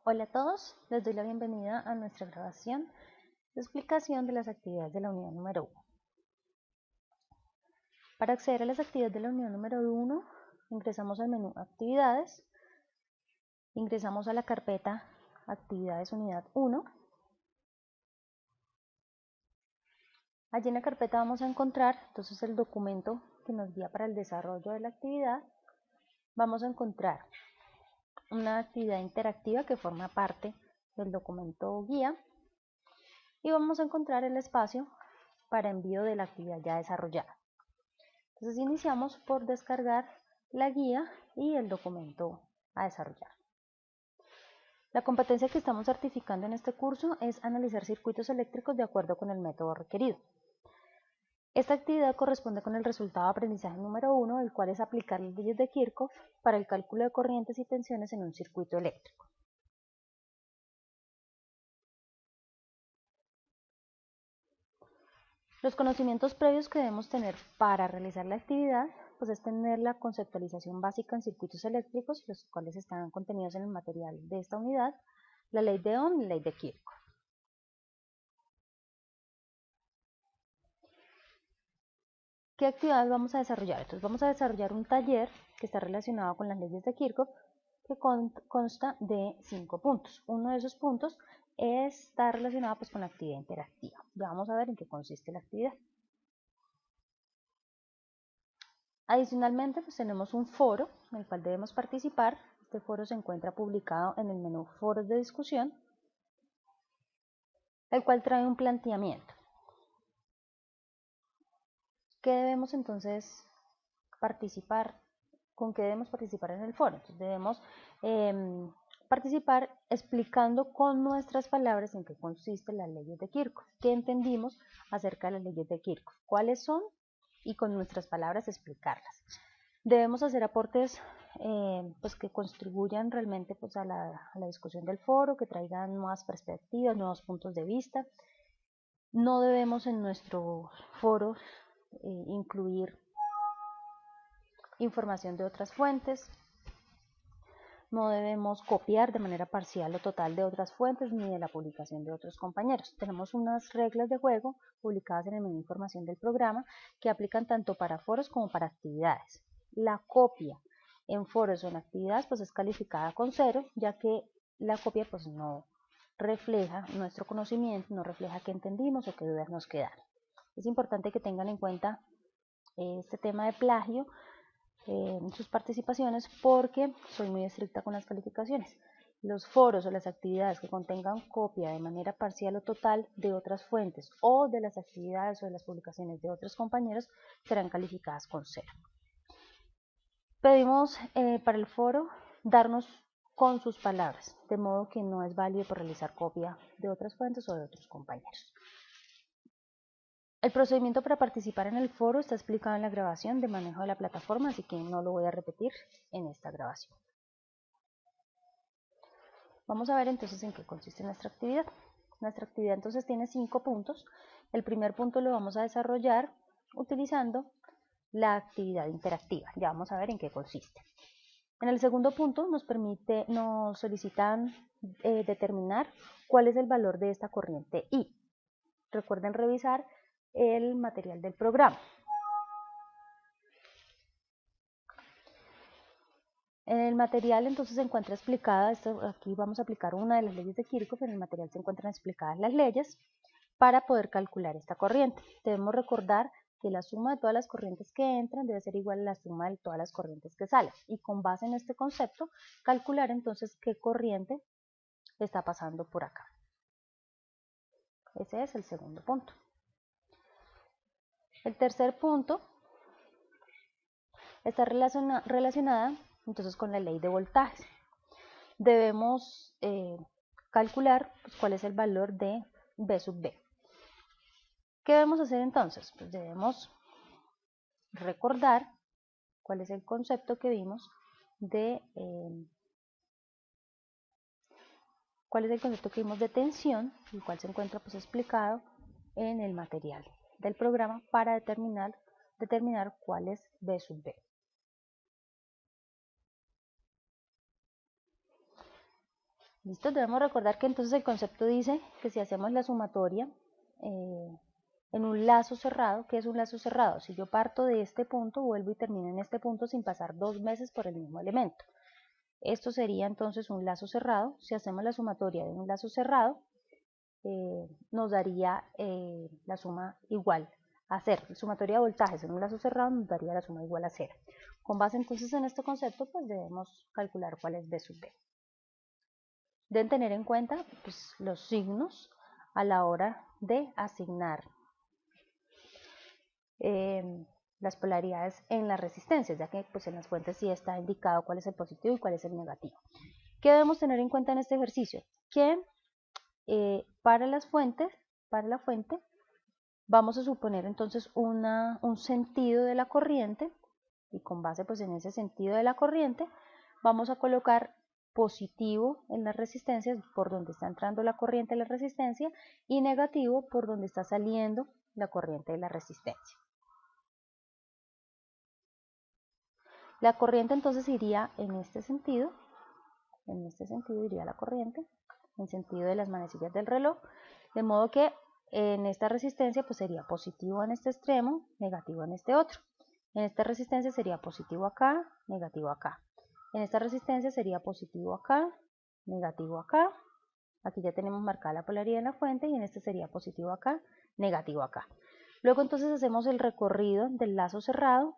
Hola a todos, les doy la bienvenida a nuestra grabación de explicación de las actividades de la unidad número 1. Para acceder a las actividades de la unidad número 1, ingresamos al menú Actividades, ingresamos a la carpeta Actividades Unidad 1. Allí en la carpeta vamos a encontrar entonces el documento que nos guía para el desarrollo de la actividad. Vamos a encontrar una actividad interactiva que forma parte del documento guía y vamos a encontrar el espacio para envío de la actividad ya desarrollada. Entonces iniciamos por descargar la guía y el documento a desarrollar. La competencia que estamos certificando en este curso es analizar circuitos eléctricos de acuerdo con el método requerido. Esta actividad corresponde con el resultado de aprendizaje número 1, el cual es aplicar las leyes de Kirchhoff para el cálculo de corrientes y tensiones en un circuito eléctrico. Los conocimientos previos que debemos tener para realizar la actividad pues es tener la conceptualización básica en circuitos eléctricos, los cuales están contenidos en el material de esta unidad, la ley de Ohm y la ley de Kirchhoff. ¿Qué actividades vamos a desarrollar? Entonces vamos a desarrollar un taller que está relacionado con las leyes de Kirchhoff, que consta de 5 puntos. Uno de esos puntos está relacionado pues con la actividad interactiva. Ya vamos a ver en qué consiste la actividad. Adicionalmente, pues tenemos un foro en el cual debemos participar. Este foro se encuentra publicado en el menú Foros de discusión, el cual trae un planteamiento. ¿Qué debemos entonces participar? ¿Con qué debemos participar en el foro? Entonces debemos participar explicando con nuestras palabras en qué consisten las leyes de Kirchhoff, qué entendimos acerca de las leyes de Kirchhoff, cuáles son y con nuestras palabras explicarlas. Debemos hacer aportes pues que contribuyan realmente pues a la discusión del foro, que traigan nuevas perspectivas, nuevos puntos de vista. No debemos en nuestros foros incluir información de otras fuentes, no debemos copiar de manera parcial o total de otras fuentes ni de la publicación de otros compañeros. Tenemos unas reglas de juego publicadas en el menú Información del programa que aplican tanto para foros como para actividades. La copia en foros o en actividades pues es calificada con 0, ya que la copia pues no refleja nuestro conocimiento, no refleja qué entendimos o qué dudas nos quedaron. Es importante que tengan en cuenta este tema de plagio en sus participaciones porque soy muy estricta con las calificaciones. Los foros o las actividades que contengan copia de manera parcial o total de otras fuentes o de las actividades o de las publicaciones de otros compañeros serán calificadas con 0. Pedimos para el foro darnos con sus palabras, de modo que no es válido por realizar copia de otras fuentes o de otros compañeros. El procedimiento para participar en el foro está explicado en la grabación de manejo de la plataforma, así que no lo voy a repetir en esta grabación. Vamos a ver entonces en qué consiste nuestra actividad. Nuestra actividad entonces tiene 5 puntos. El primer punto lo vamos a desarrollar utilizando la actividad interactiva. Ya vamos a ver en qué consiste. En el segundo punto nos solicitan determinar cuál es el valor de esta corriente I. Recuerden revisar el material del programa. En el material entonces se encuentra explicada, aquí vamos a aplicar una de las leyes de Kirchhoff, en el material se encuentran explicadas las leyes para poder calcular esta corriente. Debemos recordar que la suma de todas las corrientes que entran debe ser igual a la suma de todas las corrientes que salen y con base en este concepto calcular entonces qué corriente está pasando por acá. Ese es el segundo punto. El tercer punto está relacionada entonces con la ley de voltajes. Debemos calcular pues, cuál es el valor de V sub B. ¿Qué debemos hacer entonces? Pues debemos recordar cuál es el concepto que vimos de tensión, el cual se encuentra pues explicado en el material del programa para determinar cuál es V sub B. ¿Listo? Debemos recordar que entonces el concepto dice que si hacemos la sumatoria en un lazo cerrado, ¿qué es un lazo cerrado? Si yo parto de este punto, vuelvo y termino en este punto sin pasar dos veces por el mismo elemento. Esto sería entonces un lazo cerrado. Si hacemos la sumatoria de un lazo cerrado, nos daría la suma igual a 0. La sumatoria de voltajes en un lazo cerrado nos daría la suma igual a 0. Con base entonces en este concepto, pues debemos calcular cuál es B sub B. Deben tener en cuenta pues, los signos a la hora de asignar las polaridades en las resistencias, ya que pues, en las fuentes sí está indicado cuál es el positivo y cuál es el negativo. ¿Qué debemos tener en cuenta en este ejercicio? Que para la fuente vamos a suponer entonces un sentido de la corriente, y con base pues, en ese sentido de la corriente vamos a colocar positivo en las resistencias por donde está entrando la corriente de la resistencia y negativo por donde está saliendo la corriente de la resistencia. La corriente entonces iría en este sentido iría la corriente, en sentido de las manecillas del reloj, de modo que en esta resistencia pues sería positivo en este extremo, negativo en este otro. En esta resistencia sería positivo acá, negativo acá. En esta resistencia sería positivo acá, negativo acá. Aquí ya tenemos marcada la polaridad en la fuente y en este sería positivo acá, negativo acá. Luego entonces hacemos el recorrido del lazo cerrado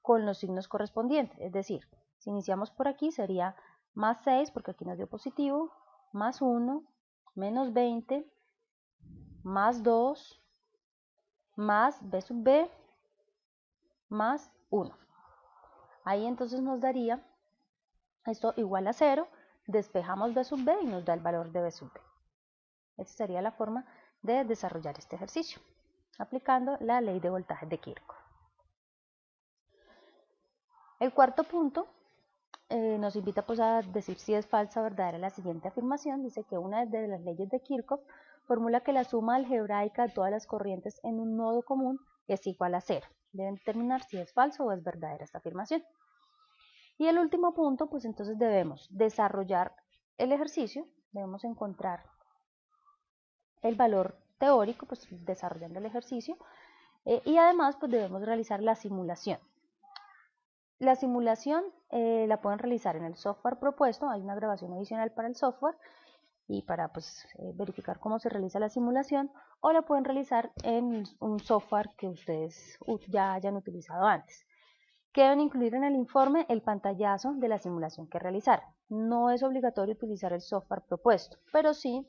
con los signos correspondientes, es decir, si iniciamos por aquí sería más 6 porque aquí nos dio positivo, más 1, menos 20, más 2, más B sub B, más 1. Ahí entonces nos daría esto igual a 0, despejamos B sub B y nos da el valor de B sub B. Esta sería la forma de desarrollar este ejercicio, aplicando la ley de voltajes de Kirchhoff. El cuarto punto nos invita pues, a decir si es falsa o verdadera la siguiente afirmación. Dice que una de las leyes de Kirchhoff formula que la suma algebraica de todas las corrientes en un nodo común es igual a 0. Deben determinar si es falso o es verdadera esta afirmación. Y el último punto, pues entonces debemos desarrollar el ejercicio, debemos encontrar el valor teórico, pues desarrollando el ejercicio, y además pues debemos realizar la simulación. La simulación la pueden realizar en el software propuesto, hay una grabación adicional para el software y para pues, verificar cómo se realiza la simulación, o la pueden realizar en un software que ustedes ya hayan utilizado antes. Que deben incluir en el informe el pantallazo de la simulación que realizaron. No es obligatorio utilizar el software propuesto, pero sí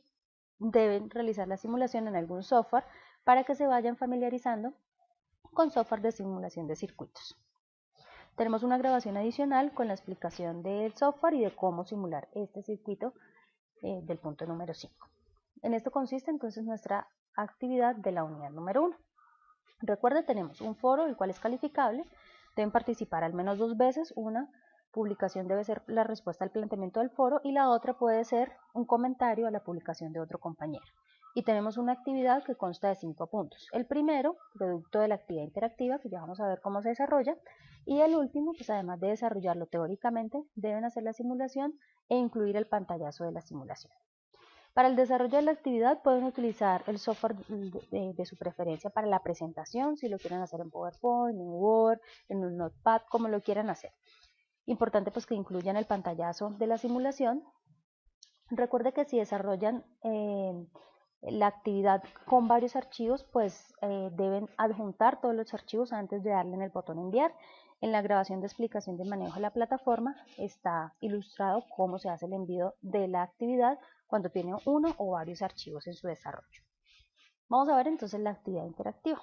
deben realizar la simulación en algún software para que se vayan familiarizando con software de simulación de circuitos. Tenemos una grabación adicional con la explicación del software y de cómo simular este circuito del punto número 5. En esto consiste entonces nuestra actividad de la unidad número 1. Recuerden, tenemos un foro el cual es calificable, deben participar al menos 2 veces, una publicación debe ser la respuesta al planteamiento del foro y la otra puede ser un comentario a la publicación de otro compañero. Y tenemos una actividad que consta de 5 puntos. El primero, producto de la actividad interactiva, que ya vamos a ver cómo se desarrolla, y el último, pues además de desarrollarlo teóricamente, deben hacer la simulación e incluir el pantallazo de la simulación. Para el desarrollo de la actividad pueden utilizar el software de su preferencia para la presentación, si lo quieren hacer en PowerPoint, en Word, en un Notepad, como lo quieran hacer. Importante pues que incluyan el pantallazo de la simulación. Recuerde que si desarrollan la actividad con varios archivos, pues deben adjuntar todos los archivos antes de darle en el botón enviar. En la grabación de explicación de manejo de la plataforma está ilustrado cómo se hace el envío de la actividad cuando tiene uno o varios archivos en su desarrollo. Vamos a ver entonces la actividad interactiva.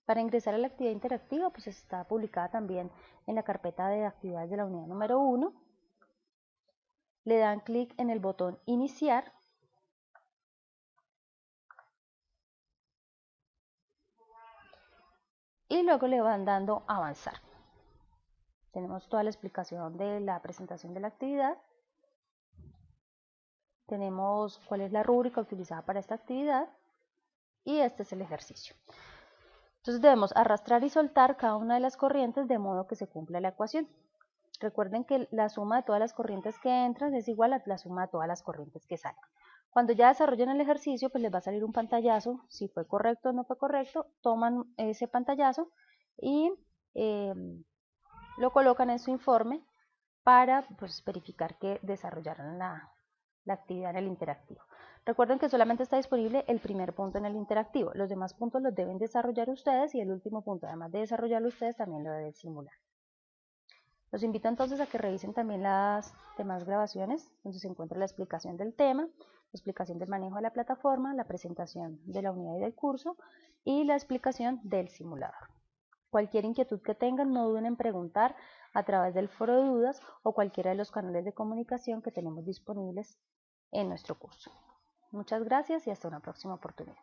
Para ingresar a la actividad interactiva, pues está publicada también en la carpeta de actividades de la unidad número 1. Le dan clic en el botón iniciar. Y luego le van dando avanzar. Tenemos toda la explicación de la presentación de la actividad. Tenemos cuál es la rúbrica utilizada para esta actividad. Y este es el ejercicio. Entonces debemos arrastrar y soltar cada una de las corrientes de modo que se cumpla la ecuación. Recuerden que la suma de todas las corrientes que entran es igual a la suma de todas las corrientes que salen. Cuando ya desarrollen el ejercicio, pues les va a salir un pantallazo, si fue correcto o no fue correcto, toman ese pantallazo y lo colocan en su informe para pues, verificar que desarrollaron la actividad en el interactivo. Recuerden que solamente está disponible el primer punto en el interactivo, los demás puntos los deben desarrollar ustedes y el último punto, además de desarrollarlo ustedes, también lo deben simular. Los invito entonces a que revisen también las demás grabaciones, donde se encuentra la explicación del tema, la explicación del manejo de la plataforma, la presentación de la unidad y del curso y la explicación del simulador. Cualquier inquietud que tengan, no duden en preguntar a través del foro de dudas o cualquiera de los canales de comunicación que tenemos disponibles en nuestro curso. Muchas gracias y hasta una próxima oportunidad.